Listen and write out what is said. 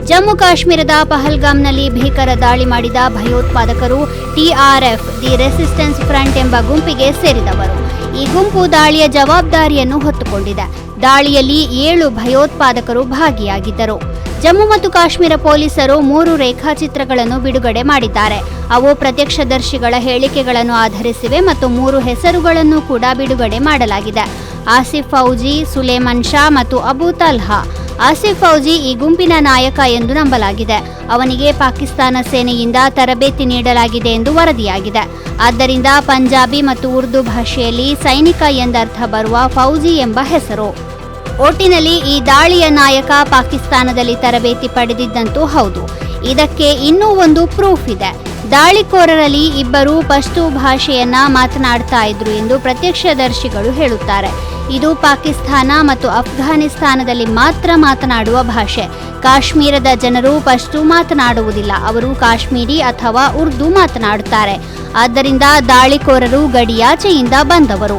ಜಮ್ಮು ಕಾಶ್ಮೀರದ ಪಹಲ್ಗಾಮ್ನಲ್ಲಿ ಭೀಕರ ದಾಳಿ ಮಾಡಿದ ಭಯೋತ್ಪಾದಕರು ಟಿಆರ್ಎಫ್ ದಿ ರೆಸಿಸ್ಟೆನ್ಸ್ ಫ್ರಂಟ್ ಎಂಬ ಗುಂಪಿಗೆ ಸೇರಿದವರು. ಈ ಗುಂಪು ದಾಳಿಯ ಜವಾಬ್ದಾರಿಯನ್ನು ಹೊತ್ತುಕೊಂಡಿದೆ. ದಾಳಿಯಲ್ಲಿ 7 ಭಯೋತ್ಪಾದಕರು ಭಾಗಿಯಾಗಿದ್ದರು. ಜಮ್ಮು ಮತ್ತು ಕಾಶ್ಮೀರ ಪೊಲೀಸರು 3 ರೇಖಾಚಿತ್ರಗಳನ್ನು ಬಿಡುಗಡೆ ಮಾಡಿದ್ದಾರೆ. ಅವು ಪ್ರತ್ಯಕ್ಷದರ್ಶಿಗಳ ಹೇಳಿಕೆಗಳನ್ನು ಆಧರಿಸಿವೆ ಮತ್ತು 3 ಹೆಸರುಗಳನ್ನು ಕೂಡ ಬಿಡುಗಡೆ ಮಾಡಲಾಗಿದೆ. ಆಸಿಫ್ ಫೌಜಿ, ಸುಲೇಮನ್ ಶಾ ಮತ್ತು ಅಬು ತಲ್ಹಾ. ಆಸಿಫ್ ಫೌಜಿ ಈ ಗುಂಪಿನ ನಾಯಕ ಎಂದು ನಂಬಲಾಗಿದೆ. ಅವನಿಗೆ ಪಾಕಿಸ್ತಾನ ಸೇನೆಯಿಂದ ತರಬೇತಿ ನೀಡಲಾಗಿದೆ ಎಂದು ವರದಿಯಾಗಿದೆ. ಆದ್ದರಿಂದ ಪಂಜಾಬಿ ಮತ್ತು ಉರ್ದು ಭಾಷೆಯಲ್ಲಿ ಸೈನಿಕ ಎಂದರ್ಥ ಬರುವ ಫೌಜಿ ಎಂಬ ಹೆಸರು. ಒಟ್ಟಿನಲ್ಲಿ ಈ ದಾಳಿಯ ನಾಯಕ ಪಾಕಿಸ್ತಾನದಲ್ಲಿ ತರಬೇತಿ ಪಡೆದಿದ್ದಂತೂ ಹೌದು. ಇದಕ್ಕೆ ಇನ್ನೂ ಒಂದು ಪ್ರೂಫ್ ಇದೆ. ದಾಳಿಕೋರರಲ್ಲಿ 2 ಪಶ್ತೂ ಭಾಷೆಯನ್ನ ಮಾತನಾಡ್ತಾ ಇದ್ರು ಎಂದು ಪ್ರತ್ಯಕ್ಷದರ್ಶಿಗಳು ಹೇಳುತ್ತಾರೆ. ಇದು ಪಾಕಿಸ್ತಾನ ಮತ್ತು ಅಫ್ಘಾನಿಸ್ತಾನದಲ್ಲಿ ಮಾತ್ರ ಮಾತನಾಡುವ ಭಾಷೆ. ಕಾಶ್ಮೀರದ ಜನರು ಪಶ್ತೂ ಮಾತನಾಡುವುದಿಲ್ಲ. ಅವರು ಕಾಶ್ಮೀರಿ ಅಥವಾ ಉರ್ದು ಮಾತನಾಡುತ್ತಾರೆ. ಆದ್ದರಿಂದ ದಾಳಿಕೋರರು ಗಡಿಯಾಚೆಯಿಂದ ಬಂದವರು.